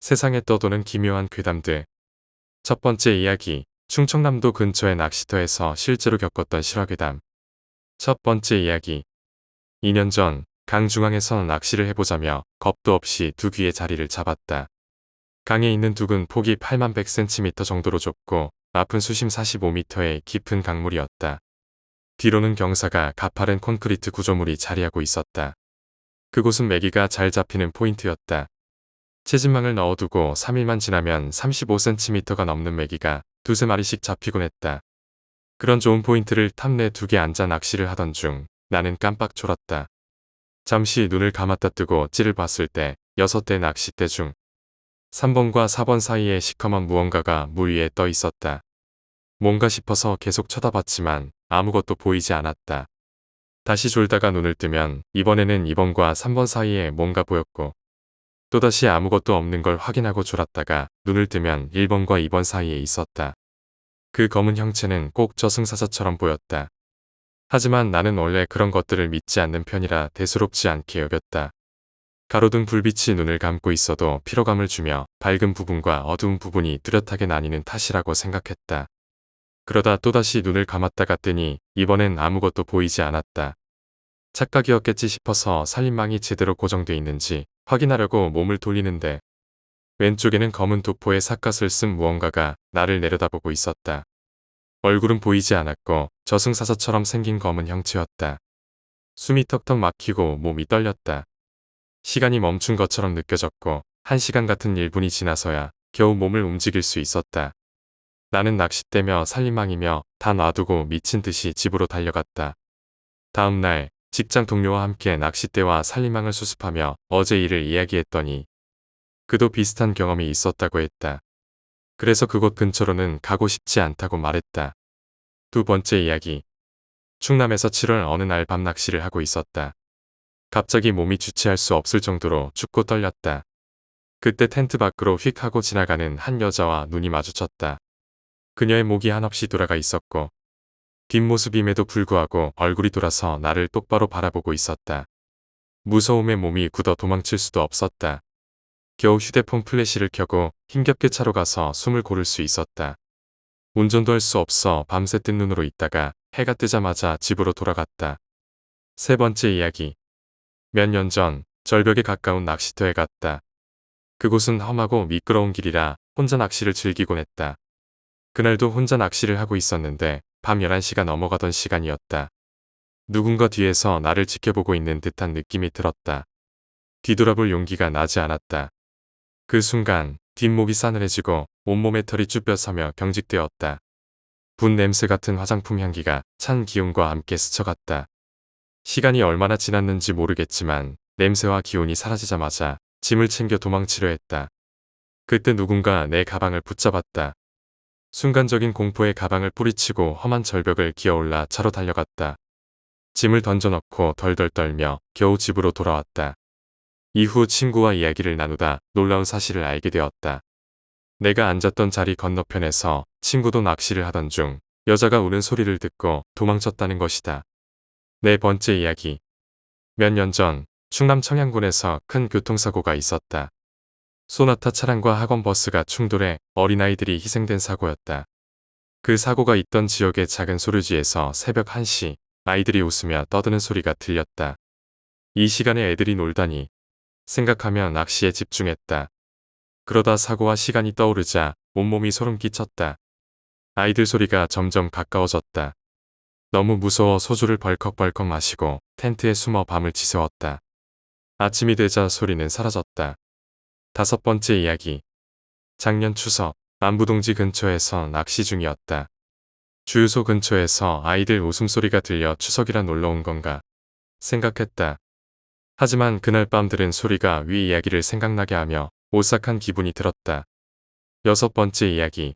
세상에 떠도는 기묘한 괴담들. 첫 번째 이야기. 충청남도 근처의 낚시터에서 실제로 겪었던 실화괴담. 첫 번째 이야기. 2년 전 강중앙에서 낚시를 해보자며 겁도 없이 두 귀의 자리를 잡았다. 강에 있는 둑은 폭이 8100cm 정도로 좁고 앞은 수심 45m의 깊은 강물이었다. 뒤로는 경사가 가파른 콘크리트 구조물이 자리하고 있었다. 그곳은 메기가 잘 잡히는 포인트였다. 채집망을 넣어두고 3일만 지나면 35cm가 넘는 메기가 두세 마리씩 잡히곤 했다. 그런 좋은 포인트를 탐내 둑에 앉아 낚시를 하던 중 나는 깜빡 졸았다. 잠시 눈을 감았다 뜨고 찌를 봤을 때 6대 낚싯대 중 3번과 4번 사이에 시커먼 무언가가 물 위에 떠 있었다. 뭔가 싶어서 계속 쳐다봤지만 아무것도 보이지 않았다. 다시 졸다가 눈을 뜨면 이번에는 2번과 3번 사이에 뭔가 보였고 또다시 아무것도 없는 걸 확인하고 졸았다가 눈을 뜨면 1번과 2번 사이에 있었다. 그 검은 형체는 꼭 저승사자처럼 보였다. 하지만 나는 원래 그런 것들을 믿지 않는 편이라 대수롭지 않게 여겼다. 가로등 불빛이 눈을 감고 있어도 피로감을 주며 밝은 부분과 어두운 부분이 뚜렷하게 나뉘는 탓이라고 생각했다. 그러다 또다시 눈을 감았다가 뜨니 이번엔 아무것도 보이지 않았다. 착각이었겠지 싶어서 살림망이 제대로 고정돼 있는지 확인하려고 몸을 돌리는데 왼쪽에는 검은 도포에 삿갓을 쓴 무언가가 나를 내려다보고 있었다. 얼굴은 보이지 않았고 저승사자처럼 생긴 검은 형체였다. 숨이 턱턱 막히고 몸이 떨렸다. 시간이 멈춘 것처럼 느껴졌고 1시간 같은 1분이 지나서야 겨우 몸을 움직일 수 있었다. 나는 낚싯대며 살림망이며 다 놔두고 미친 듯이 집으로 달려갔다. 다음 날 직장 동료와 함께 낚싯대와 살림망을 수습하며 어제 일을 이야기했더니 그도 비슷한 경험이 있었다고 했다. 그래서 그곳 근처로는 가고 싶지 않다고 말했다. 두 번째 이야기. 충남에서 7월 어느 날 밤 낚시를 하고 있었다. 갑자기 몸이 주체할 수 없을 정도로 춥고 떨렸다. 그때 텐트 밖으로 휙 하고 지나가는 한 여자와 눈이 마주쳤다. 그녀의 목이 한없이 돌아가 있었고 뒷모습임에도 불구하고 얼굴이 돌아서 나를 똑바로 바라보고 있었다. 무서움에 몸이 굳어 도망칠 수도 없었다. 겨우 휴대폰 플래시를 켜고 힘겹게 차로 가서 숨을 고를 수 있었다. 운전도 할 수 없어 밤새 뜬 눈으로 있다가 해가 뜨자마자 집으로 돌아갔다. 세 번째 이야기. 몇 년 전 절벽에 가까운 낚시터에 갔다. 그곳은 험하고 미끄러운 길이라 혼자 낚시를 즐기곤 했다. 그날도 혼자 낚시를 하고 있었는데 밤 11시가 넘어가던 시간이었다. 누군가 뒤에서 나를 지켜보고 있는 듯한 느낌이 들었다. 뒤돌아볼 용기가 나지 않았다. 그 순간 뒷목이 싸늘해지고 온몸에 털이 쭈뼛서며 경직되었다. 분 냄새 같은 화장품 향기가 찬 기운과 함께 스쳐갔다. 시간이 얼마나 지났는지 모르겠지만 냄새와 기운이 사라지자마자 짐을 챙겨 도망치려 했다. 그때 누군가 내 가방을 붙잡았다. 순간적인 공포에 가방을 뿌리치고 험한 절벽을 기어올라 차로 달려갔다. 짐을 던져넣고 덜덜 떨며 겨우 집으로 돌아왔다. 이후 친구와 이야기를 나누다 놀라운 사실을 알게 되었다. 내가 앉았던 자리 건너편에서 친구도 낚시를 하던 중 여자가 우는 소리를 듣고 도망쳤다는 것이다. 네 번째 이야기. 몇 년 전 충남 청양군에서 큰 교통사고가 있었다. 소나타 차량과 학원버스가 충돌해 어린아이들이 희생된 사고였다. 그 사고가 있던 지역의 작은 소류지에서 새벽 1시 아이들이 웃으며 떠드는 소리가 들렸다. 이 시간에 애들이 놀다니 생각하며 낚시에 집중했다. 그러다 사고와 시간이 떠오르자 온몸이 소름 끼쳤다. 아이들 소리가 점점 가까워졌다. 너무 무서워 소주를 벌컥벌컥 마시고 텐트에 숨어 밤을 지새웠다. 아침이 되자 소리는 사라졌다. 다섯 번째 이야기. 작년 추석 남부동지 근처에서 낚시 중이었다. 주유소 근처에서 아이들 웃음소리가 들려 추석이라 놀러온 건가 생각했다. 하지만 그날 밤 들은 소리가 위 이야기를 생각나게 하며 오싹한 기분이 들었다. 여섯 번째 이야기.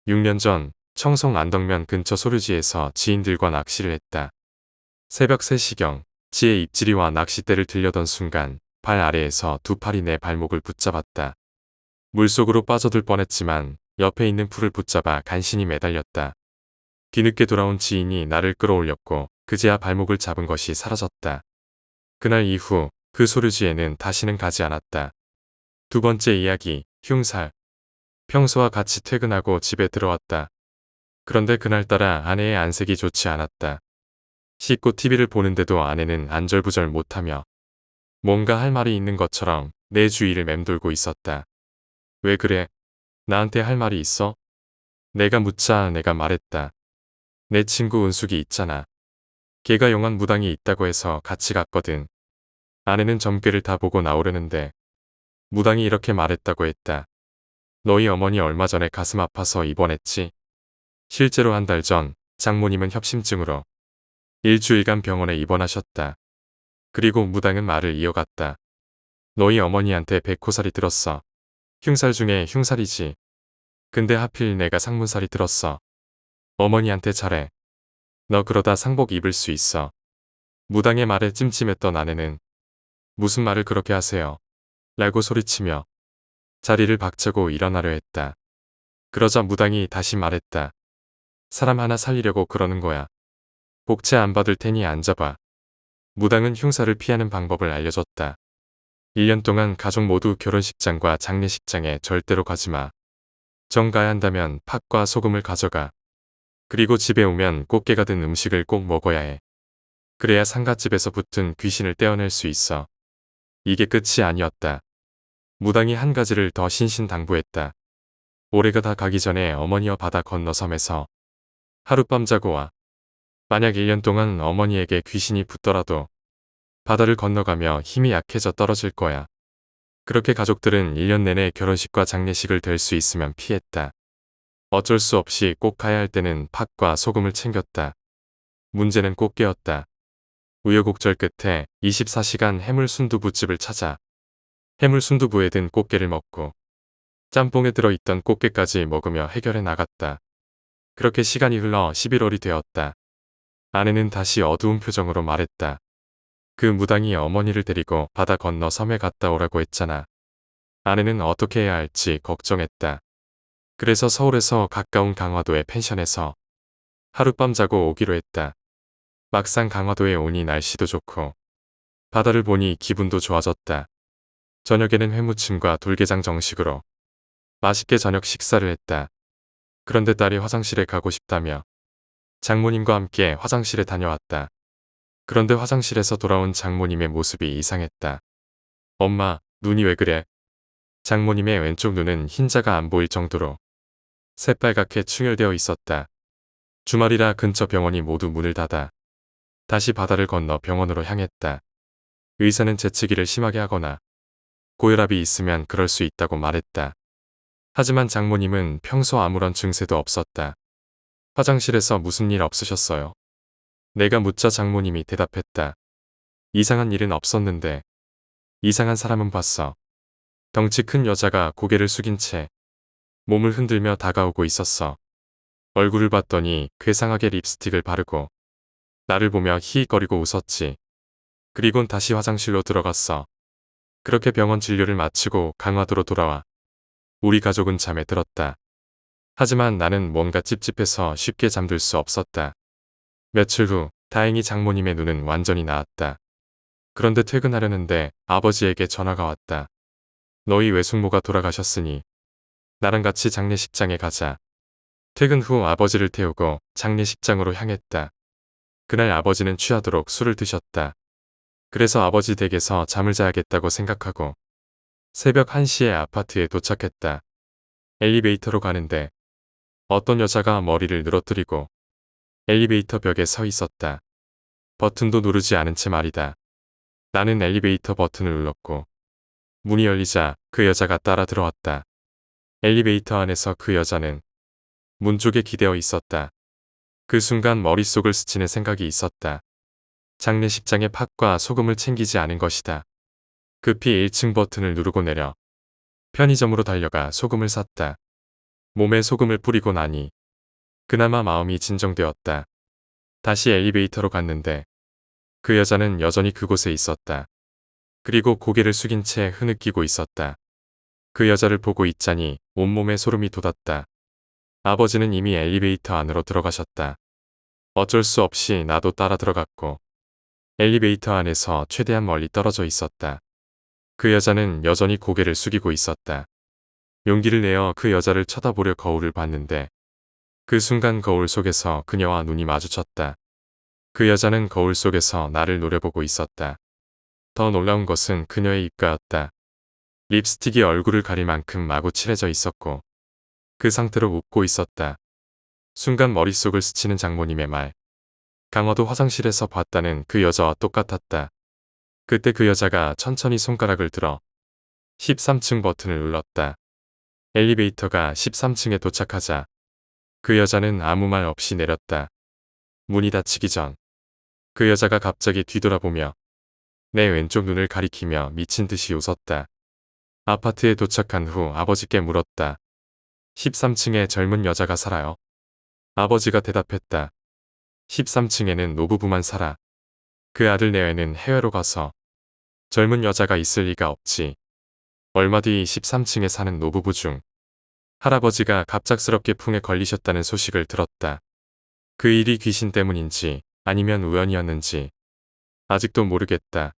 6년 전 청송 안덕면 근처 소류지에서 지인들과 낚시를 했다. 새벽 3시경 지의 입질이와 낚싯대를 들려던 순간 발 아래에서 두 팔이 내 발목을 붙잡았다. 물속으로 빠져들 뻔했지만 옆에 있는 풀을 붙잡아 간신히 매달렸다. 뒤늦게 돌아온 지인이 나를 끌어올렸고 그제야 발목을 잡은 것이 사라졌다. 그날 이후 그 소류지에는 다시는 가지 않았다. 두 번째 이야기, 흉살. 평소와 같이 퇴근하고 집에 들어왔다. 그런데 그날따라 아내의 안색이 좋지 않았다. 씻고 TV를 보는데도 아내는 안절부절 못하며 뭔가 할 말이 있는 것처럼 내 주위를 맴돌고 있었다. 왜 그래? 나한테 할 말이 있어? 내가 묻자 내가 말했다. 내 친구 은숙이 있잖아. 걔가 용한 무당이 있다고 해서 같이 갔거든. 아내는 점괘를 다 보고 나오려는데 무당이 이렇게 말했다고 했다. 너희 어머니 얼마 전에 가슴 아파서 입원했지? 실제로 한 달 전 장모님은 협심증으로 일주일간 병원에 입원하셨다. 그리고 무당은 말을 이어갔다. 너희 어머니한테 백호살이 들었어. 흉살 중에 흉살이지. 근데 하필 내가 상문살이 들었어. 어머니한테 잘해. 너 그러다 상복 입을 수 있어. 무당의 말에 찜찜했던 아내는 무슨 말을 그렇게 하세요? 라고 소리치며 자리를 박차고 일어나려 했다. 그러자 무당이 다시 말했다. 사람 하나 살리려고 그러는 거야. 복채 안 받을 테니 앉아봐. 무당은 흉사를 피하는 방법을 알려줬다. 1년 동안 가족 모두 결혼식장과 장례식장에 절대로 가지마. 정 가야 한다면 팥과 소금을 가져가. 그리고 집에 오면 꽃게가 든 음식을 꼭 먹어야 해. 그래야 상갓집에서 붙은 귀신을 떼어낼 수 있어. 이게 끝이 아니었다. 무당이 한 가지를 더 신신당부했다. 올해가 다 가기 전에 어머니와 바다 건너 섬에서 하룻밤 자고 와. 만약 1년 동안 어머니에게 귀신이 붙더라도 바다를 건너가며 힘이 약해져 떨어질 거야. 그렇게 가족들은 1년 내내 결혼식과 장례식을 될 수 있으면 피했다. 어쩔 수 없이 꼭 가야 할 때는 팥과 소금을 챙겼다. 문제는 꽃게였다. 우여곡절 끝에 24시간 해물 순두부집을 찾아 해물 순두부에 든 꽃게를 먹고 짬뽕에 들어있던 꽃게까지 먹으며 해결해 나갔다. 그렇게 시간이 흘러 11월이 되었다. 아내는 다시 어두운 표정으로 말했다. 그 무당이 어머니를 데리고 바다 건너 섬에 갔다 오라고 했잖아. 아내는 어떻게 해야 할지 걱정했다. 그래서 서울에서 가까운 강화도의 펜션에서 하룻밤 자고 오기로 했다. 막상 강화도에 오니 날씨도 좋고 바다를 보니 기분도 좋아졌다. 저녁에는 회무침과 돌게장 정식으로 맛있게 저녁 식사를 했다. 그런데 딸이 화장실에 가고 싶다며 장모님과 함께 화장실에 다녀왔다. 그런데 화장실에서 돌아온 장모님의 모습이 이상했다. 엄마, 눈이 왜 그래? 장모님의 왼쪽 눈은 흰자가 안 보일 정도로 새빨갛게 충혈되어 있었다. 주말이라 근처 병원이 모두 문을 닫아 다시 바다를 건너 병원으로 향했다. 의사는 재채기를 심하게 하거나 고혈압이 있으면 그럴 수 있다고 말했다. 하지만 장모님은 평소 아무런 증세도 없었다. 화장실에서 무슨 일 없으셨어요? 내가 묻자 장모님이 대답했다. 이상한 일은 없었는데 이상한 사람은 봤어. 덩치 큰 여자가 고개를 숙인 채 몸을 흔들며 다가오고 있었어. 얼굴을 봤더니 괴상하게 립스틱을 바르고 나를 보며 히히거리고 웃었지. 그리곤 다시 화장실로 들어갔어. 그렇게 병원 진료를 마치고 강화도로 돌아와 우리 가족은 잠에 들었다. 하지만 나는 뭔가 찝찝해서 쉽게 잠들 수 없었다. 며칠 후 다행히 장모님의 눈은 완전히 나았다. 그런데 퇴근하려는데 아버지에게 전화가 왔다. 너희 외숙모가 돌아가셨으니 나랑 같이 장례식장에 가자. 퇴근 후 아버지를 태우고 장례식장으로 향했다. 그날 아버지는 취하도록 술을 드셨다. 그래서 아버지 댁에서 잠을 자야겠다고 생각하고 새벽 1시에 아파트에 도착했다. 엘리베이터로 가는데 어떤 여자가 머리를 늘어뜨리고 엘리베이터 벽에 서 있었다. 버튼도 누르지 않은 채 말이다. 나는 엘리베이터 버튼을 눌렀고 문이 열리자 그 여자가 따라 들어왔다. 엘리베이터 안에서 그 여자는 문 쪽에 기대어 있었다. 그 순간 머릿속을 스치는 생각이 있었다. 장례식장에 팥과 소금을 챙기지 않은 것이다. 급히 1층 버튼을 누르고 내려 편의점으로 달려가 소금을 샀다. 몸에 소금을 뿌리고 나니 그나마 마음이 진정되었다. 다시 엘리베이터로 갔는데 그 여자는 여전히 그곳에 있었다. 그리고 고개를 숙인 채 흐느끼고 있었다. 그 여자를 보고 있자니 온몸에 소름이 돋았다. 아버지는 이미 엘리베이터 안으로 들어가셨다. 어쩔 수 없이 나도 따라 들어갔고 엘리베이터 안에서 최대한 멀리 떨어져 있었다. 그 여자는 여전히 고개를 숙이고 있었다. 용기를 내어 그 여자를 쳐다보려 거울을 봤는데 그 순간 거울 속에서 그녀와 눈이 마주쳤다. 그 여자는 거울 속에서 나를 노려보고 있었다. 더 놀라운 것은 그녀의 입가였다. 립스틱이 얼굴을 가릴 만큼 마구 칠해져 있었고 그 상태로 웃고 있었다. 순간 머릿속을 스치는 장모님의 말. 강화도 화장실에서 봤다는 그 여자와 똑같았다. 그때 그 여자가 천천히 손가락을 들어 13층 버튼을 눌렀다. 엘리베이터가 13층에 도착하자 그 여자는 아무 말 없이 내렸다. 문이 닫히기 전 그 여자가 갑자기 뒤돌아보며 내 왼쪽 눈을 가리키며 미친 듯이 웃었다. 아파트에 도착한 후 아버지께 물었다. 13층에 젊은 여자가 살아요? 아버지가 대답했다. 13층에는 노부부만 살아. 그 아들 내외는 해외로 가서 젊은 여자가 있을 리가 없지. 얼마 뒤 13층에 사는 노부부 중 할아버지가 갑작스럽게 풍에 걸리셨다는 소식을 들었다. 그 일이 귀신 때문인지 아니면 우연이었는지 아직도 모르겠다.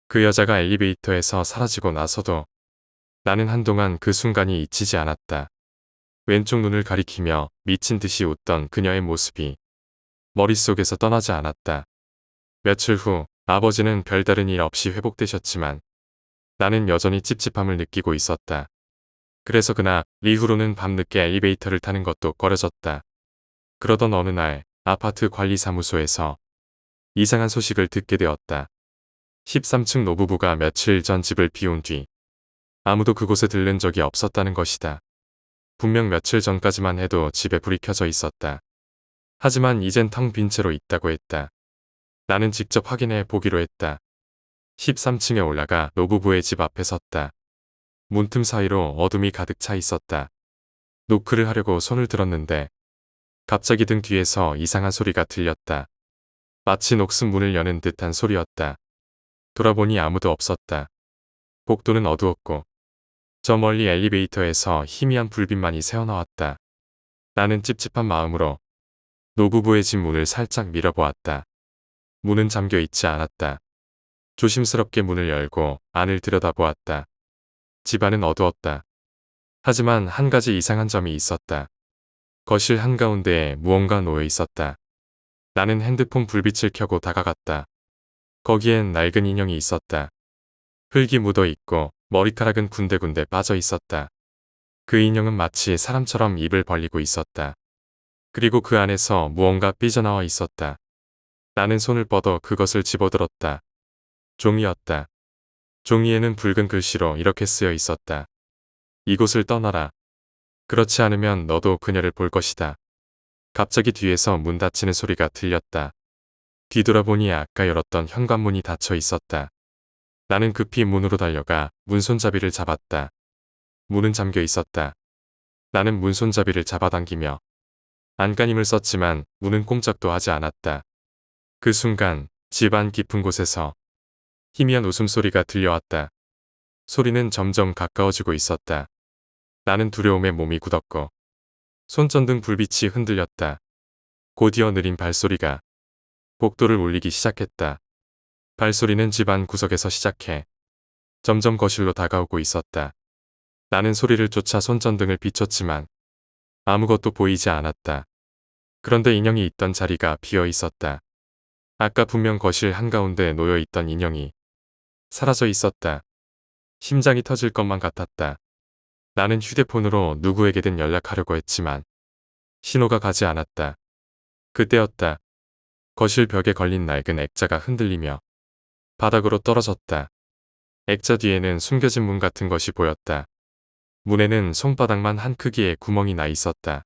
그 여자가 엘리베이터에서 사라지고 나서도 나는 한동안 그 순간이 잊히지 않았다. 왼쪽 눈을 가리키며 미친 듯이 웃던 그녀의 모습이 머릿속에서 떠나지 않았다. 며칠 후 아버지는 별다른 일 없이 회복되셨지만 나는 여전히 찝찝함을 느끼고 있었다. 그래서 그날 이후로는 밤늦게 엘리베이터를 타는 것도 꺼려졌다. 그러던 어느 날 아파트 관리사무소에서 이상한 소식을 듣게 되었다. 13층 노부부가 며칠 전 집을 비운 뒤 아무도 그곳에 들른 적이 없었다는 것이다. 분명 며칠 전까지만 해도 집에 불이 켜져 있었다. 하지만 이젠 텅 빈 채로 있다고 했다. 나는 직접 확인해 보기로 했다. 13층에 올라가 노부부의 집 앞에 섰다. 문틈 사이로 어둠이 가득 차 있었다. 노크를 하려고 손을 들었는데 갑자기 등 뒤에서 이상한 소리가 들렸다. 마치 녹슨 문을 여는 듯한 소리였다. 돌아보니 아무도 없었다. 복도는 어두웠고 저 멀리 엘리베이터에서 희미한 불빛만이 새어나왔다. 나는 찝찝한 마음으로 노부부의 집 문을 살짝 밀어보았다. 문은 잠겨 있지 않았다. 조심스럽게 문을 열고 안을 들여다보았다. 집안은 어두웠다. 하지만 한 가지 이상한 점이 있었다. 거실 한가운데에 무언가 놓여 있었다. 나는 핸드폰 불빛을 켜고 다가갔다. 거기엔 낡은 인형이 있었다. 흙이 묻어 있고 머리카락은 군데군데 빠져 있었다. 그 인형은 마치 사람처럼 입을 벌리고 있었다. 그리고 그 안에서 무언가 삐져나와 있었다. 나는 손을 뻗어 그것을 집어들었다. 종이였다. 종이에는 붉은 글씨로 이렇게 쓰여 있었다. 이곳을 떠나라. 그렇지 않으면 너도 그녀를 볼 것이다. 갑자기 뒤에서 문 닫히는 소리가 들렸다. 뒤돌아보니 아까 열었던 현관문이 닫혀 있었다. 나는 급히 문으로 달려가 문손잡이를 잡았다. 문은 잠겨 있었다. 나는 문손잡이를 잡아당기며 안간힘을 썼지만 문은 꼼짝도 하지 않았다. 그 순간 집안 깊은 곳에서 희미한 웃음소리가 들려왔다. 소리는 점점 가까워지고 있었다. 나는 두려움에 몸이 굳었고 손전등 불빛이 흔들렸다. 곧이어 느린 발소리가 복도를 울리기 시작했다. 발소리는 집안 구석에서 시작해 점점 거실로 다가오고 있었다. 나는 소리를 쫓아 손전등을 비췄지만 아무것도 보이지 않았다. 그런데 인형이 있던 자리가 비어 있었다. 아까 분명 거실 한가운데 놓여 있던 인형이 사라져 있었다. 심장이 터질 것만 같았다. 나는 휴대폰으로 누구에게든 연락하려고 했지만 신호가 가지 않았다. 그때였다. 거실 벽에 걸린 낡은 액자가 흔들리며 바닥으로 떨어졌다. 액자 뒤에는 숨겨진 문 같은 것이 보였다. 문에는 손바닥만 한 크기의 구멍이 나 있었다.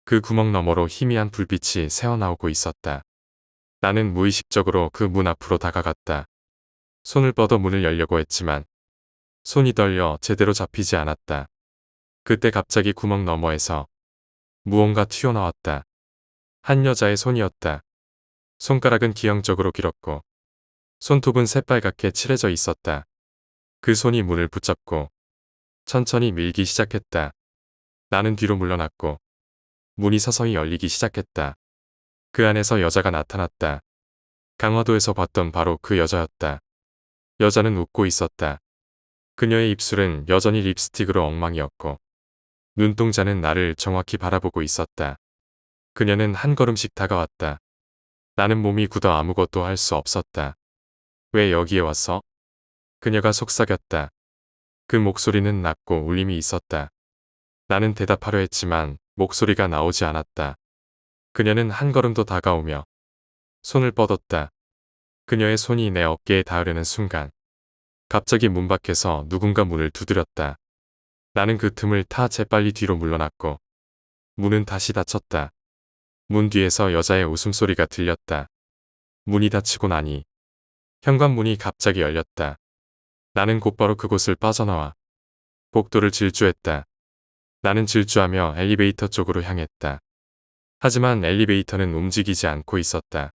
그 구멍 너머로 희미한 불빛이 새어나오고 있었다. 나는 무의식적으로 그 문 앞으로 다가갔다. 손을 뻗어 문을 열려고 했지만 손이 떨려 제대로 잡히지 않았다. 그때 갑자기 구멍 너머에서 무언가 튀어나왔다. 한 여자의 손이었다. 손가락은 기형적으로 길었고 손톱은 새빨갛게 칠해져 있었다. 그 손이 문을 붙잡고 천천히 밀기 시작했다. 나는 뒤로 물러났고 문이 서서히 열리기 시작했다. 그 안에서 여자가 나타났다. 강화도에서 봤던 바로 그 여자였다. 여자는 웃고 있었다. 그녀의 입술은 여전히 립스틱으로 엉망이었고 눈동자는 나를 정확히 바라보고 있었다. 그녀는 한 걸음씩 다가왔다. 나는 몸이 굳어 아무것도 할 수 없었다. 왜 여기에 왔어? 그녀가 속삭였다. 그 목소리는 낮고 울림이 있었다. 나는 대답하려 했지만 목소리가 나오지 않았다. 그녀는 한 걸음 더 다가오며 손을 뻗었다. 그녀의 손이 내 어깨에 닿으려는 순간 갑자기 문 밖에서 누군가 문을 두드렸다. 나는 그 틈을 타 재빨리 뒤로 물러났고 문은 다시 닫혔다. 문 뒤에서 여자의 웃음소리가 들렸다. 문이 닫히고 나니 현관문이 갑자기 열렸다. 나는 곧바로 그곳을 빠져나와 복도를 질주했다. 나는 질주하며 엘리베이터 쪽으로 향했다. 하지만 엘리베이터는 움직이지 않고 있었다.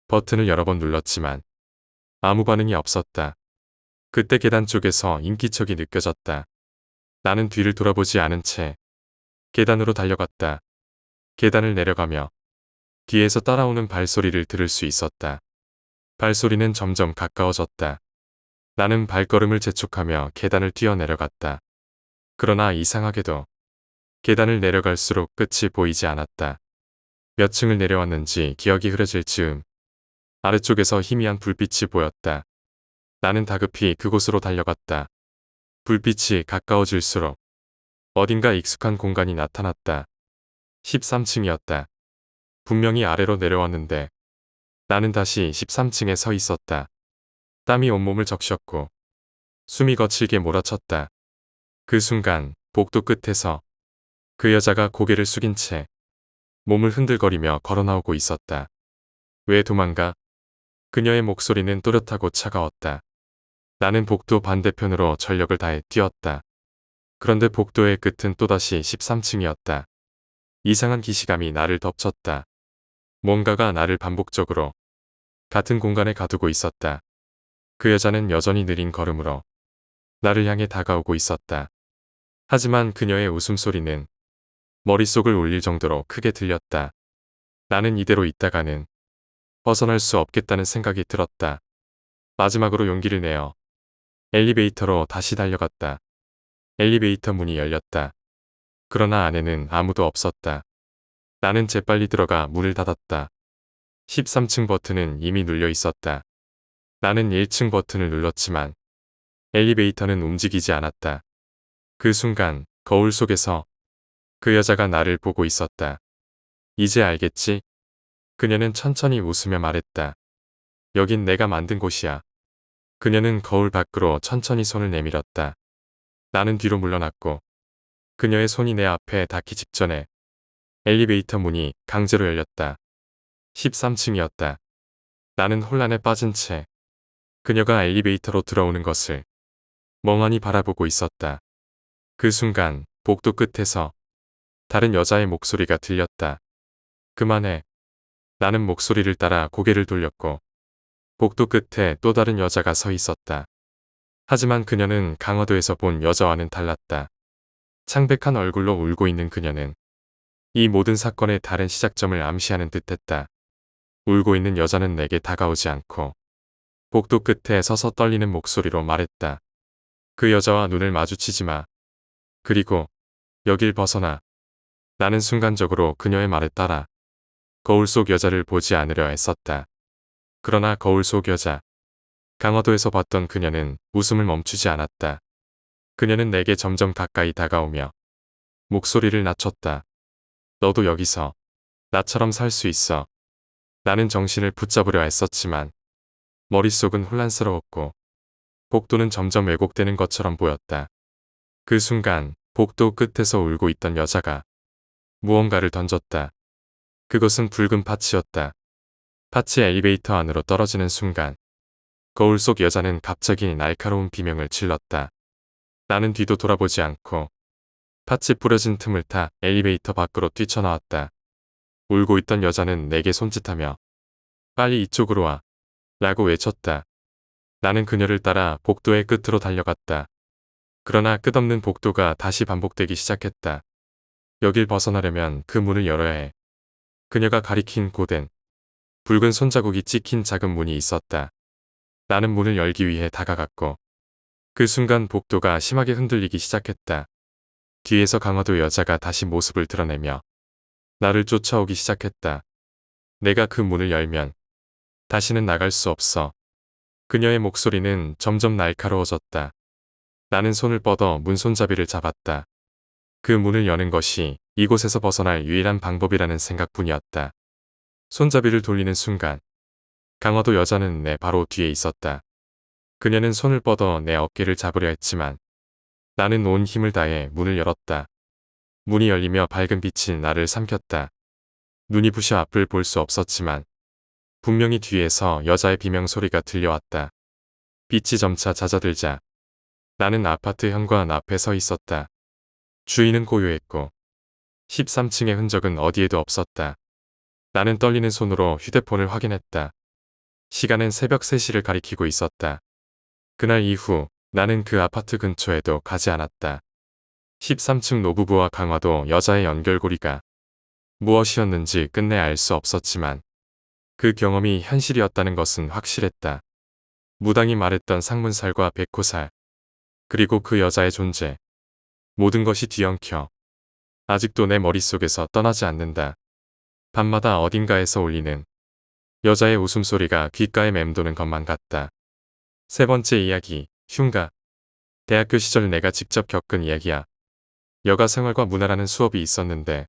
버튼을 여러 번 눌렀지만 아무 반응이 없었다. 그때 계단 쪽에서 인기척이 느껴졌다. 나는 뒤를 돌아보지 않은 채 계단으로 달려갔다. 계단을 내려가며 뒤에서 따라오는 발소리를 들을 수 있었다. 발소리는 점점 가까워졌다. 나는 발걸음을 재촉하며 계단을 뛰어내려갔다. 그러나 이상하게도 계단을 내려갈수록 끝이 보이지 않았다. 몇 층을 내려왔는지 기억이 흐려질 즈음 아래쪽에서 희미한 불빛이 보였다. 나는 다급히 그곳으로 달려갔다. 불빛이 가까워질수록 어딘가 익숙한 공간이 나타났다. 13층이었다. 분명히 아래로 내려왔는데 나는 다시 13층에 서 있었다. 땀이 온몸을 적셨고 숨이 거칠게 몰아쳤다. 그 순간 복도 끝에서 그 여자가 고개를 숙인 채 몸을 흔들거리며 걸어나오고 있었다. 왜 도망가? 그녀의 목소리는 또렷하고 차가웠다. 나는 복도 반대편으로 전력을 다해 뛰었다. 그런데 복도의 끝은 또다시 13층이었다. 이상한 기시감이 나를 덮쳤다. 뭔가가 나를 반복적으로 같은 공간에 가두고 있었다. 그 여자는 여전히 느린 걸음으로 나를 향해 다가오고 있었다. 하지만 그녀의 웃음소리는 머릿속을 울릴 정도로 크게 들렸다. 나는 이대로 있다가는 벗어날 수 없겠다는 생각이 들었다. 마지막으로 용기를 내어 엘리베이터로 다시 달려갔다. 엘리베이터 문이 열렸다. 그러나 안에는 아무도 없었다. 나는 재빨리 들어가 문을 닫았다. 13층 버튼은 이미 눌려 있었다. 나는 1층 버튼을 눌렀지만 엘리베이터는 움직이지 않았다. 그 순간 거울 속에서 그 여자가 나를 보고 있었다. 이제 알겠지? 그녀는 천천히 웃으며 말했다. 여긴 내가 만든 곳이야. 그녀는 거울 밖으로 천천히 손을 내밀었다. 나는 뒤로 물러났고 그녀의 손이 내 앞에 닿기 직전에 엘리베이터 문이 강제로 열렸다. 13층이었다. 나는 혼란에 빠진 채 그녀가 엘리베이터로 들어오는 것을 멍하니 바라보고 있었다. 그 순간 복도 끝에서 다른 여자의 목소리가 들렸다. 그만해. 나는 목소리를 따라 고개를 돌렸고 복도 끝에 또 다른 여자가 서 있었다. 하지만 그녀는 강화도에서 본 여자와는 달랐다. 창백한 얼굴로 울고 있는 그녀는 이 모든 사건의 다른 시작점을 암시하는 듯했다. 울고 있는 여자는 내게 다가오지 않고 복도 끝에 서서 떨리는 목소리로 말했다. 그 여자와 눈을 마주치지 마. 그리고 여길 벗어나. 나는 순간적으로 그녀의 말에 따라 거울 속 여자를 보지 않으려 애썼다. 그러나 거울 속 여자, 강화도에서 봤던 그녀는 웃음을 멈추지 않았다. 그녀는 내게 점점 가까이 다가오며 목소리를 낮췄다. 너도 여기서 나처럼 살 수 있어. 나는 정신을 붙잡으려 애썼지만 머릿속은 혼란스러웠고 복도는 점점 왜곡되는 것처럼 보였다. 그 순간 복도 끝에서 울고 있던 여자가 무언가를 던졌다. 그것은 붉은 파츠였다. 파츠 엘리베이터 안으로 떨어지는 순간 거울 속 여자는 갑자기 날카로운 비명을 질렀다. 나는 뒤도 돌아보지 않고 파츠 뿌려진 틈을 타 엘리베이터 밖으로 뛰쳐나왔다. 울고 있던 여자는 내게 손짓하며 빨리 이쪽으로 와 라고 외쳤다. 나는 그녀를 따라 복도의 끝으로 달려갔다. 그러나 끝없는 복도가 다시 반복되기 시작했다. 여길 벗어나려면 그 문을 열어야 해. 그녀가 가리킨 곳엔 붉은 손자국이 찍힌 작은 문이 있었다. 나는 문을 열기 위해 다가갔고 그 순간 복도가 심하게 흔들리기 시작했다. 뒤에서 강화도 여자가 다시 모습을 드러내며 나를 쫓아오기 시작했다. 내가 그 문을 열면 다시는 나갈 수 없어. 그녀의 목소리는 점점 날카로워졌다. 나는 손을 뻗어 문 손잡이를 잡았다. 그 문을 여는 것이 이곳에서 벗어날 유일한 방법이라는 생각뿐이었다. 손잡이를 돌리는 순간 강화도 여자는 내 바로 뒤에 있었다. 그녀는 손을 뻗어 내 어깨를 잡으려 했지만 나는 온 힘을 다해 문을 열었다. 문이 열리며 밝은 빛이 나를 삼켰다. 눈이 부셔 앞을 볼 수 없었지만 분명히 뒤에서 여자의 비명소리가 들려왔다. 빛이 점차 잦아들자 나는 아파트 현관 앞에 서 있었다. 주인은 고요했고 13층의 흔적은 어디에도 없었다. 나는 떨리는 손으로 휴대폰을 확인했다. 시간은 새벽 3시를 가리키고 있었다. 그날 이후 나는 그 아파트 근처에도 가지 않았다. 13층 노부부와 강화도 여자의 연결고리가 무엇이었는지 끝내 알 수 없었지만 그 경험이 현실이었다는 것은 확실했다. 무당이 말했던 상문살과 백호살, 그리고 그 여자의 존재, 모든 것이 뒤엉켜 아직도 내 머릿속에서 떠나지 않는다. 밤마다 어딘가에서 울리는 여자의 웃음소리가 귓가에 맴도는 것만 같다. 세 번째 이야기, 흉가. 대학교 시절 내가 직접 겪은 이야기야. 여가 생활과 문화라는 수업이 있었는데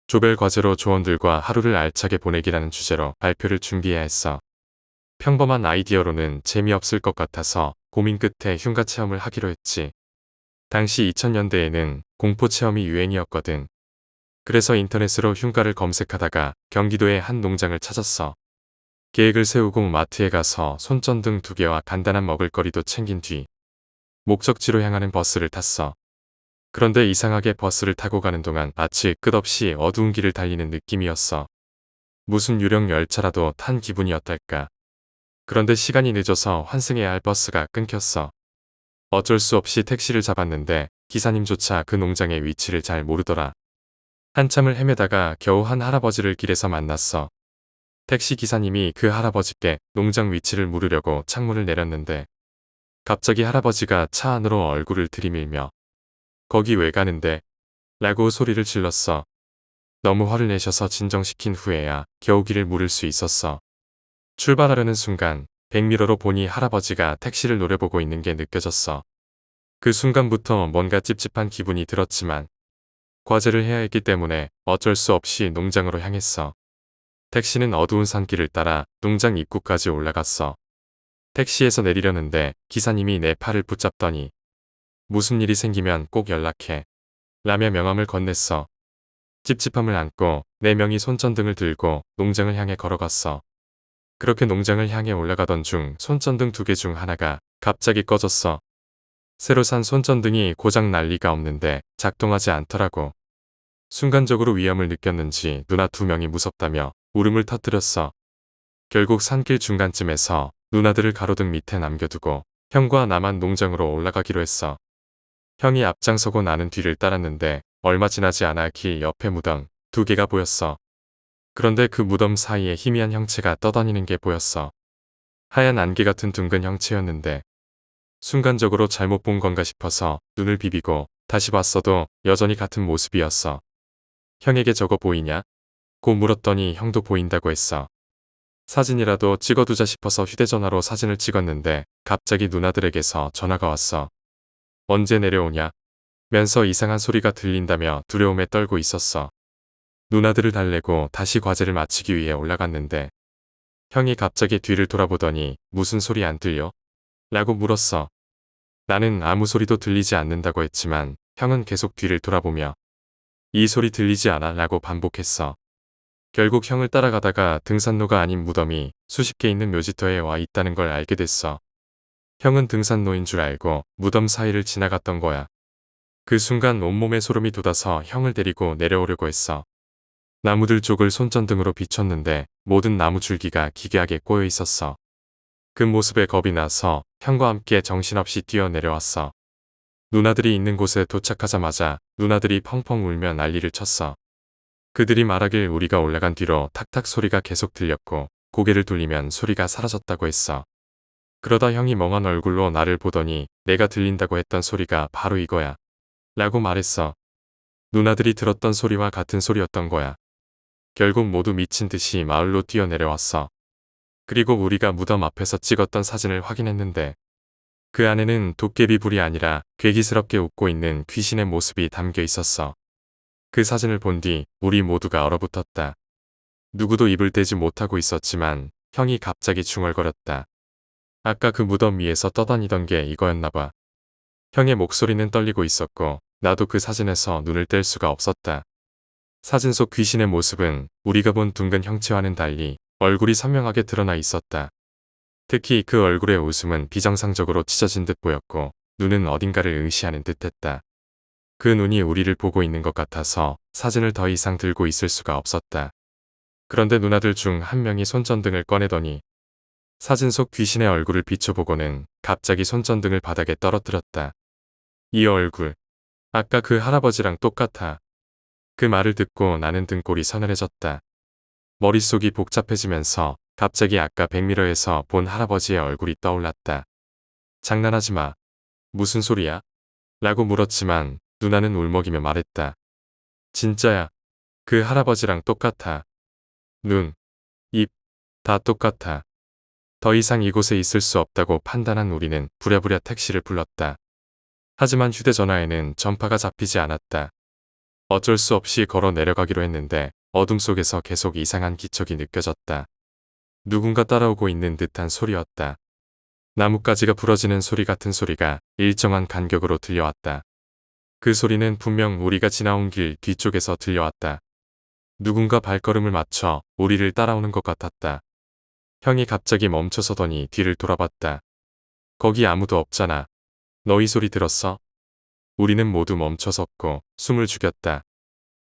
조별 과제로 조원들과 하루를 알차게 보내기라는 주제로 발표를 준비해야 했어. 평범한 아이디어로는 재미없을 것 같아서 고민 끝에 흉가 체험을 하기로 했지. 당시 2000년대에는 공포 체험이 유행이었거든. 그래서 인터넷으로 흉가를 검색하다가 경기도의 한 농장을 찾았어. 계획을 세우고 마트에 가서 손전등 2개와 간단한 먹을거리도 챙긴 뒤 목적지로 향하는 버스를 탔어. 그런데 이상하게 버스를 타고 가는 동안 마치 끝없이 어두운 길을 달리는 느낌이었어. 무슨 유령 열차라도 탄 기분이었달까. 그런데 시간이 늦어서 환승해야 할 버스가 끊겼어. 어쩔 수 없이 택시를 잡았는데 기사님조차 그 농장의 위치를 잘 모르더라. 한참을 헤매다가 겨우 한 할아버지를 길에서 만났어. 택시 기사님이 그 할아버지께 농장 위치를 물으려고 창문을 내렸는데 갑자기 할아버지가 차 안으로 얼굴을 들이밀며 거기 왜 가는데? 라고 소리를 질렀어. 너무 화를 내셔서 진정시킨 후에야 겨우 길을 물을 수 있었어. 출발하려는 순간 백미러로 보니 할아버지가 택시를 노려보고 있는 게 느껴졌어. 그 순간부터 뭔가 찝찝한 기분이 들었지만 과제를 해야 했기 때문에 어쩔 수 없이 농장으로 향했어. 택시는 어두운 산길을 따라 농장 입구까지 올라갔어. 택시에서 내리려는데 기사님이 내 팔을 붙잡더니 무슨 일이 생기면 꼭 연락해. 라며 명함을 건넸어. 찝찝함을 안고 4명이 손전등을 들고 농장을 향해 걸어갔어. 그렇게 농장을 향해 올라가던 중 손전등 2개 중 하나가 갑자기 꺼졌어. 새로 산 손전등이 고장 날 리가 없는데 작동하지 않더라고. 순간적으로 위험을 느꼈는지 누나 2명이 무섭다며 울음을 터뜨렸어. 결국 산길 중간쯤에서 누나들을 가로등 밑에 남겨두고 형과 나만 농장으로 올라가기로 했어. 형이 앞장서고 나는 뒤를 따랐는데 얼마 지나지 않아 길 옆에 무덤 2개가 보였어. 그런데 그 무덤 사이에 희미한 형체가 떠다니는 게 보였어. 하얀 안개 같은 둥근 형체였는데 순간적으로 잘못 본 건가 싶어서 눈을 비비고 다시 봤어도 여전히 같은 모습이었어. 형에게 저거 보이냐? 고 물었더니 형도 보인다고 했어. 사진이라도 찍어두자 싶어서 휴대전화로 사진을 찍었는데 갑자기 누나들에게서 전화가 왔어. 언제 내려오냐? 면서 이상한 소리가 들린다며 두려움에 떨고 있었어. 누나들을 달래고 다시 과제를 마치기 위해 올라갔는데 형이 갑자기 뒤를 돌아보더니 무슨 소리 안 들려? 라고 물었어. 나는 아무 소리도 들리지 않는다고 했지만 형은 계속 뒤를 돌아보며 이 소리 들리지 않아? 라고 반복했어. 결국 형을 따라가다가 등산로가 아닌 무덤이 수십 개 있는 묘지터에 와 있다는 걸 알게 됐어. 형은 등산로인 줄 알고 무덤 사이를 지나갔던 거야. 그 순간 온몸에 소름이 돋아서 형을 데리고 내려오려고 했어. 나무들 쪽을 손전등으로 비췄는데 모든 나무 줄기가 기괴하게 꼬여 있었어. 그 모습에 겁이 나서 형과 함께 정신없이 뛰어 내려왔어. 누나들이 있는 곳에 도착하자마자 누나들이 펑펑 울며 난리를 쳤어. 그들이 말하길 우리가 올라간 뒤로 탁탁 소리가 계속 들렸고 고개를 돌리면 소리가 사라졌다고 했어. 그러다 형이 멍한 얼굴로 나를 보더니 내가 들린다고 했던 소리가 바로 이거야. 라고 말했어. 누나들이 들었던 소리와 같은 소리였던 거야. 결국 모두 미친 듯이 마을로 뛰어내려왔어. 그리고 우리가 무덤 앞에서 찍었던 사진을 확인했는데 그 안에는 도깨비 불이 아니라 괴기스럽게 웃고 있는 귀신의 모습이 담겨 있었어. 그 사진을 본 뒤 우리 모두가 얼어붙었다. 누구도 입을 떼지 못하고 있었지만 형이 갑자기 중얼거렸다. 아까 그 무덤 위에서 떠다니던 게 이거였나 봐. 형의 목소리는 떨리고 있었고 나도 그 사진에서 눈을 뗄 수가 없었다. 사진 속 귀신의 모습은 우리가 본 둥근 형체와는 달리 얼굴이 선명하게 드러나 있었다. 특히 그 얼굴의 웃음은 비정상적으로 찢어진 듯 보였고 눈은 어딘가를 응시하는 듯했다. 그 눈이 우리를 보고 있는 것 같아서 사진을 더 이상 들고 있을 수가 없었다. 그런데 누나들 중 한 명이 손전등을 꺼내더니 사진 속 귀신의 얼굴을 비춰보고는 갑자기 손전등을 바닥에 떨어뜨렸다. 이 얼굴, 아까 그 할아버지랑 똑같아. 그 말을 듣고 나는 등골이 서늘해졌다. 머릿속이 복잡해지면서 갑자기 아까 백미러에서 본 할아버지의 얼굴이 떠올랐다. 장난하지 마. 무슨 소리야? 라고 물었지만 누나는 울먹이며 말했다. 진짜야. 그 할아버지랑 똑같아. 눈, 입, 다 똑같아. 더 이상 이곳에 있을 수 없다고 판단한 우리는 부랴부랴 택시를 불렀다. 하지만 휴대전화에는 전파가 잡히지 않았다. 어쩔 수 없이 걸어 내려가기로 했는데 어둠 속에서 계속 이상한 기척이 느껴졌다. 누군가 따라오고 있는 듯한 소리였다. 나뭇가지가 부러지는 소리 같은 소리가 일정한 간격으로 들려왔다. 그 소리는 분명 우리가 지나온 길 뒤쪽에서 들려왔다. 누군가 발걸음을 맞춰 우리를 따라오는 것 같았다. 형이 갑자기 멈춰서더니 뒤를 돌아봤다. 거기 아무도 없잖아. 너희 소리 들었어? 우리는 모두 멈춰섰고 숨을 죽였다.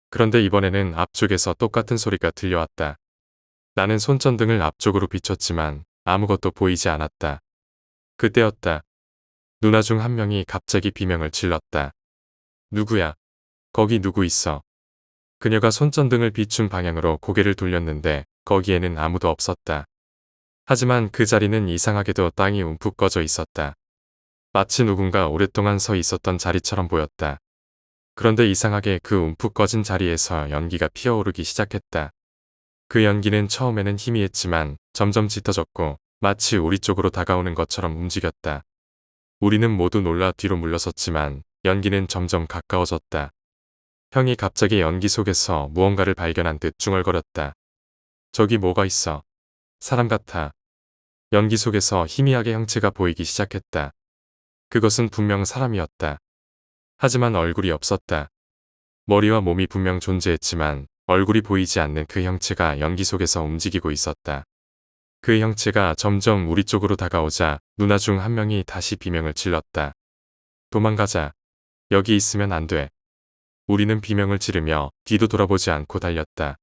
그런데 이번에는 앞쪽에서 똑같은 소리가 들려왔다. 나는 손전등을 앞쪽으로 비췄지만 아무것도 보이지 않았다. 그때였다. 누나 중 한 명이 갑자기 비명을 질렀다. 누구야? 거기 누구 있어? 그녀가 손전등을 비춘 방향으로 고개를 돌렸는데 거기에는 아무도 없었다. 하지만 그 자리는 이상하게도 땅이 움푹 꺼져 있었다. 마치 누군가 오랫동안 서 있었던 자리처럼 보였다. 그런데 이상하게 그 움푹 꺼진 자리에서 연기가 피어오르기 시작했다. 그 연기는 처음에는 희미했지만 점점 짙어졌고 마치 우리 쪽으로 다가오는 것처럼 움직였다. 우리는 모두 놀라 뒤로 물러섰지만 연기는 점점 가까워졌다. 형이 갑자기 연기 속에서 무언가를 발견한 듯 중얼거렸다. 저기 뭐가 있어. 사람 같아. 연기 속에서 희미하게 형체가 보이기 시작했다. 그것은 분명 사람이었다. 하지만 얼굴이 없었다. 머리와 몸이 분명 존재했지만 얼굴이 보이지 않는 그 형체가 연기 속에서 움직이고 있었다. 그 형체가 점점 우리 쪽으로 다가오자 누나 중 한 명이 다시 비명을 질렀다. 도망가자. 여기 있으면 안 돼. 우리는 비명을 지르며 뒤도 돌아보지 않고 달렸다.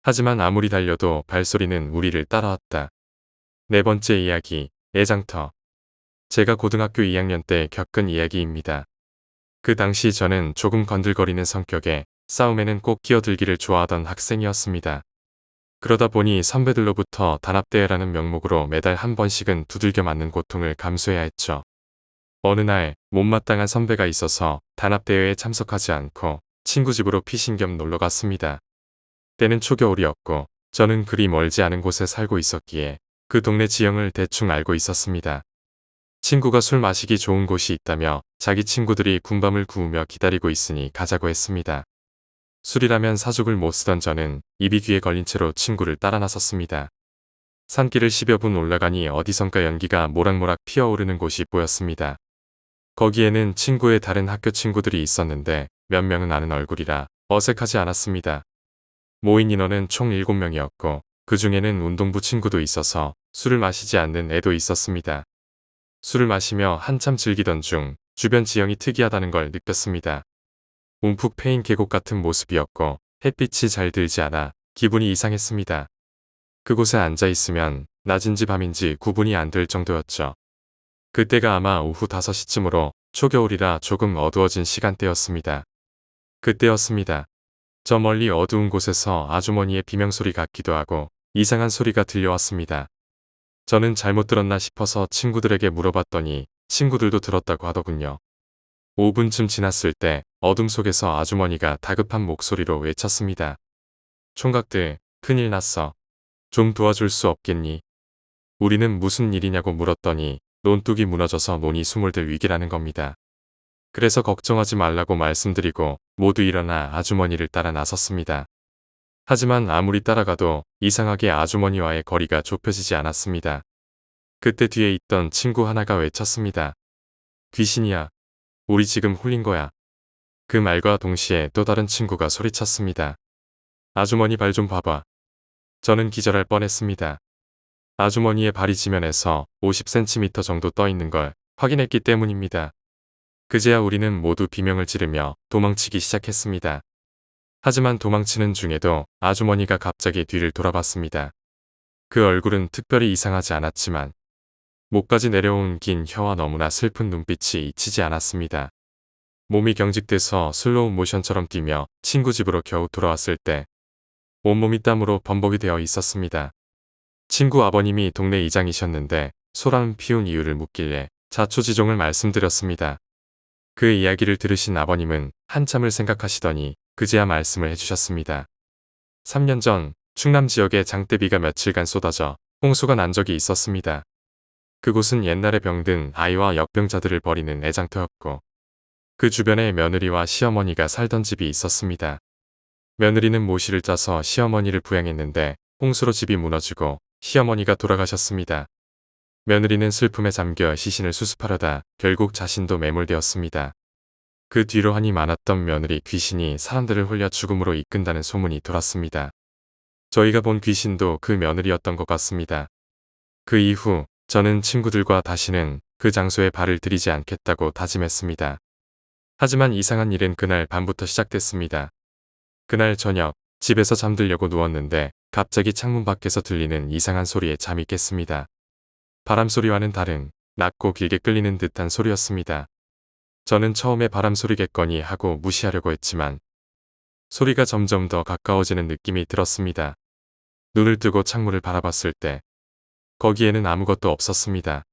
하지만 아무리 달려도 발소리는 우리를 따라왔다. 네 번째 이야기, 애장터. 제가 고등학교 2학년 때 겪은 이야기입니다. 그 당시 저는 조금 건들거리는 성격에 싸움에는 꼭 끼어들기를 좋아하던 학생이었습니다. 그러다 보니 선배들로부터 단합대회라는 명목으로 매달 한 번씩은 두들겨 맞는 고통을 감수해야 했죠. 어느 날 못마땅한 선배가 있어서 단합대회에 참석하지 않고 친구 집으로 피신 겸 놀러 갔습니다. 때는 초겨울이었고 저는 그리 멀지 않은 곳에 살고 있었기에 그 동네 지형을 대충 알고 있었습니다. 친구가 술 마시기 좋은 곳이 있다며 자기 친구들이 군밤을 구우며 기다리고 있으니 가자고 했습니다. 술이라면 사족을 못 쓰던 저는 입이 귀에 걸린 채로 친구를 따라 나섰습니다. 산길을 10여 분 올라가니 어디선가 연기가 모락모락 피어오르는 곳이 보였습니다. 거기에는 친구의 다른 학교 친구들이 있었는데 몇 명은 아는 얼굴이라 어색하지 않았습니다. 모인 인원은 총 7명이었고 그 중에는 운동부 친구도 있어서 술을 마시지 않는 애도 있었습니다. 술을 마시며 한참 즐기던 중 주변 지형이 특이하다는 걸 느꼈습니다. 움푹 패인 계곡 같은 모습이었고 햇빛이 잘 들지 않아 기분이 이상했습니다. 그곳에 앉아있으면 낮인지 밤인지 구분이 안 될 정도였죠. 그때가 아마 오후 5시쯤으로 초겨울이라 조금 어두워진 시간대였습니다. 그때였습니다. 저 멀리 어두운 곳에서 아주머니의 비명소리 같기도 하고 이상한 소리가 들려왔습니다. 저는 잘못 들었나 싶어서 친구들에게 물어봤더니 친구들도 들었다고 하더군요. 5분쯤 지났을 때 어둠 속에서 아주머니가 다급한 목소리로 외쳤습니다. 총각들, 큰일 났어. 좀 도와줄 수 없겠니? 우리는 무슨 일이냐고 물었더니 논뚝이 무너져서 논이 스물들 위기라는 겁니다. 그래서 걱정하지 말라고 말씀드리고 모두 일어나 아주머니를 따라 나섰습니다. 하지만 아무리 따라가도 이상하게 아주머니와의 거리가 좁혀지지 않았습니다. 그때 뒤에 있던 친구 하나가 외쳤습니다. 귀신이야. 우리 지금 홀린 거야. 그 말과 동시에 또 다른 친구가 소리쳤습니다. 아주머니 발 좀 봐봐. 저는 기절할 뻔했습니다. 아주머니의 발이 지면에서 50cm 정도 떠 있는 걸 확인했기 때문입니다. 그제야 우리는 모두 비명을 지르며 도망치기 시작했습니다. 하지만 도망치는 중에도 아주머니가 갑자기 뒤를 돌아봤습니다. 그 얼굴은 특별히 이상하지 않았지만 목까지 내려온 긴 혀와 너무나 슬픈 눈빛이 잊히지 않았습니다. 몸이 경직돼서 슬로우 모션처럼 뛰며 친구 집으로 겨우 돌아왔을 때 온몸이 땀으로 범벅이 되어 있었습니다. 친구 아버님이 동네 이장이셨는데 소란을 피운 이유를 묻길래 자초지종을 말씀드렸습니다. 그 이야기를 들으신 아버님은 한참을 생각하시더니 그제야 말씀을 해주셨습니다. 3년 전 충남 지역에 장대비가 며칠간 쏟아져 홍수가 난 적이 있었습니다. 그곳은 옛날에 병든 아이와 역병자들을 버리는 애장터였고 그 주변에 며느리와 시어머니가 살던 집이 있었습니다. 며느리는 모시를 짜서 시어머니를 부양했는데 홍수로 집이 무너지고 시어머니가 돌아가셨습니다. 며느리는 슬픔에 잠겨 시신을 수습하려다 결국 자신도 매몰되었습니다. 그 뒤로 한이 많았던 며느리 귀신이 사람들을 홀려 죽음으로 이끈다는 소문이 돌았습니다. 저희가 본 귀신도 그 며느리였던 것 같습니다. 그 이후 저는 친구들과 다시는 그 장소에 발을 들이지 않겠다고 다짐했습니다. 하지만 이상한 일은 그날 밤부터 시작됐습니다. 그날 저녁 집에서 잠들려고 누웠는데 갑자기 창문 밖에서 들리는 이상한 소리에 잠이 깼습니다. 바람소리와는 다른 낮고 길게 끌리는 듯한 소리였습니다. 저는 처음에 바람소리겠거니 하고 무시하려고 했지만 소리가 점점 더 가까워지는 느낌이 들었습니다. 눈을 뜨고 창문을 바라봤을 때 거기에는 아무것도 없었습니다.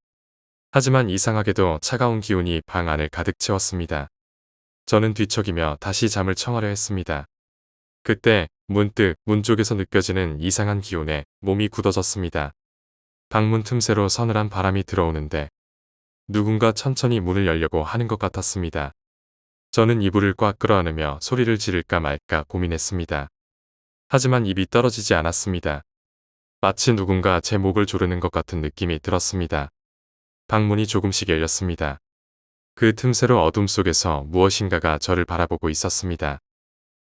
하지만 이상하게도 차가운 기운이 방 안을 가득 채웠습니다. 저는 뒤척이며 다시 잠을 청하려 했습니다. 그때 문득 문 쪽에서 느껴지는 이상한 기운에 몸이 굳어졌습니다. 방문 틈새로 서늘한 바람이 들어오는데 누군가 천천히 문을 열려고 하는 것 같았습니다. 저는 이불을 꽉 끌어안으며 소리를 지를까 말까 고민했습니다. 하지만 입이 떨어지지 않았습니다. 마치 누군가 제 목을 조르는 것 같은 느낌이 들었습니다. 방문이 조금씩 열렸습니다. 그 틈새로 어둠 속에서 무엇인가가 저를 바라보고 있었습니다.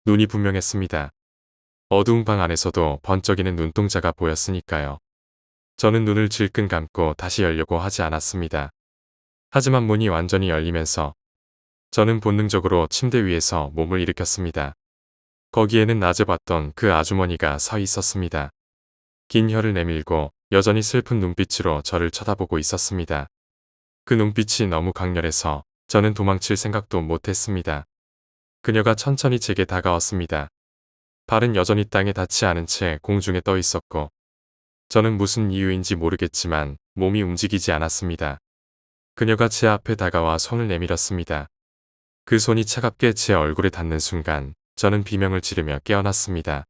눈이 분명했습니다. 어두운 방 안에서도 번쩍이는 눈동자가 보였으니까요. 저는 눈을 질끈 감고 다시 열려고 하지 않았습니다. 하지만 문이 완전히 열리면서 저는 본능적으로 침대 위에서 몸을 일으켰습니다. 거기에는 낮에 봤던 그 아주머니가 서 있었습니다. 긴 혀를 내밀고 여전히 슬픈 눈빛으로 저를 쳐다보고 있었습니다. 그 눈빛이 너무 강렬해서 저는 도망칠 생각도 못했습니다. 그녀가 천천히 제게 다가왔습니다. 발은 여전히 땅에 닿지 않은 채 공중에 떠 있었고 저는 무슨 이유인지 모르겠지만 몸이 움직이지 않았습니다. 그녀가 제 앞에 다가와 손을 내밀었습니다. 그 손이 차갑게 제 얼굴에 닿는 순간 저는 비명을 지르며 깨어났습니다.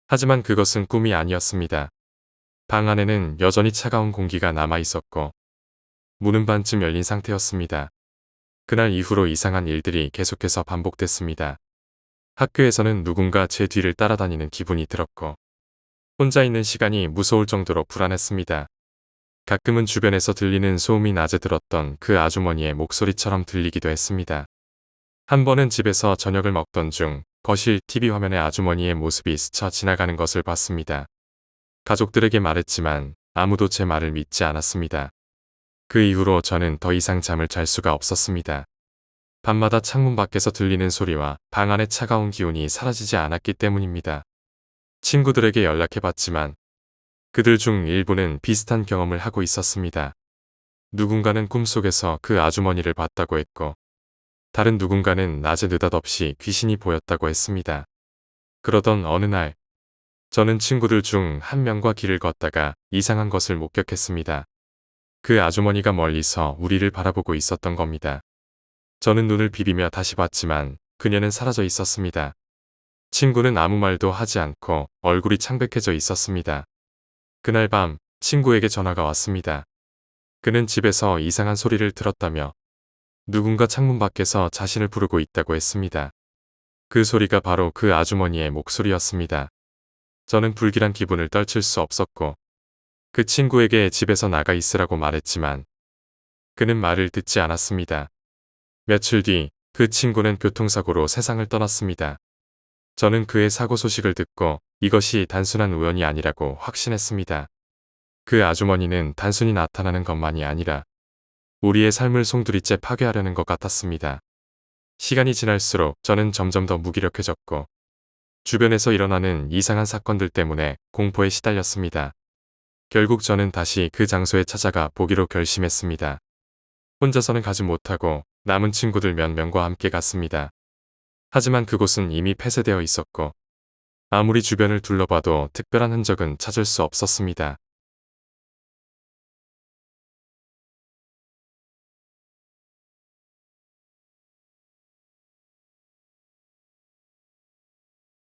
하지만 그것은 꿈이 아니었습니다. 방 안에는 여전히 차가운 공기가 남아 있었고 문은 반쯤 열린 상태였습니다. 그날 이후로 이상한 일들이 계속해서 반복됐습니다. 학교에서는 누군가 제 뒤를 따라다니는 기분이 들었고 혼자 있는 시간이 무서울 정도로 불안했습니다. 가끔은 주변에서 들리는 소음이 낮에 들었던 그 아주머니의 목소리처럼 들리기도 했습니다. 한 번은 집에서 저녁을 먹던 중 거실 TV 화면에 아주머니의 모습이 스쳐 지나가는 것을 봤습니다. 가족들에게 말했지만 아무도 제 말을 믿지 않았습니다. 그 이후로 저는 더 이상 잠을 잘 수가 없었습니다. 밤마다 창문 밖에서 들리는 소리와 방 안의 차가운 기운이 사라지지 않았기 때문입니다. 친구들에게 연락해봤지만 그들 중 일부는 비슷한 경험을 하고 있었습니다. 누군가는 꿈속에서 그 아주머니를 봤다고 했고 다른 누군가는 낮에 느닷없이 귀신이 보였다고 했습니다. 그러던 어느 날 저는 친구들 중 한 명과 길을 걷다가 이상한 것을 목격했습니다. 그 아주머니가 멀리서 우리를 바라보고 있었던 겁니다. 저는 눈을 비비며 다시 봤지만 그녀는 사라져 있었습니다. 친구는 아무 말도 하지 않고 얼굴이 창백해져 있었습니다. 그날 밤 친구에게 전화가 왔습니다. 그는 집에서 이상한 소리를 들었다며 누군가 창문 밖에서 자신을 부르고 있다고 했습니다. 그 소리가 바로 그 아주머니의 목소리였습니다. 저는 불길한 기분을 떨칠 수 없었고 그 친구에게 집에서 나가 있으라고 말했지만 그는 말을 듣지 않았습니다. 며칠 뒤 그 친구는 교통사고로 세상을 떠났습니다. 저는 그의 사고 소식을 듣고 이것이 단순한 우연이 아니라고 확신했습니다. 그 아주머니는 단순히 나타나는 것만이 아니라 우리의 삶을 송두리째 파괴하려는 것 같았습니다. 시간이 지날수록 저는 점점 더 무기력해졌고 주변에서 일어나는 이상한 사건들 때문에 공포에 시달렸습니다. 결국 저는 다시 그 장소에 찾아가 보기로 결심했습니다. 혼자서는 가지 못하고 남은 친구들 몇 명과 함께 갔습니다. 하지만 그곳은 이미 폐쇄되어 있었고 아무리 주변을 둘러봐도 특별한 흔적은 찾을 수 없었습니다.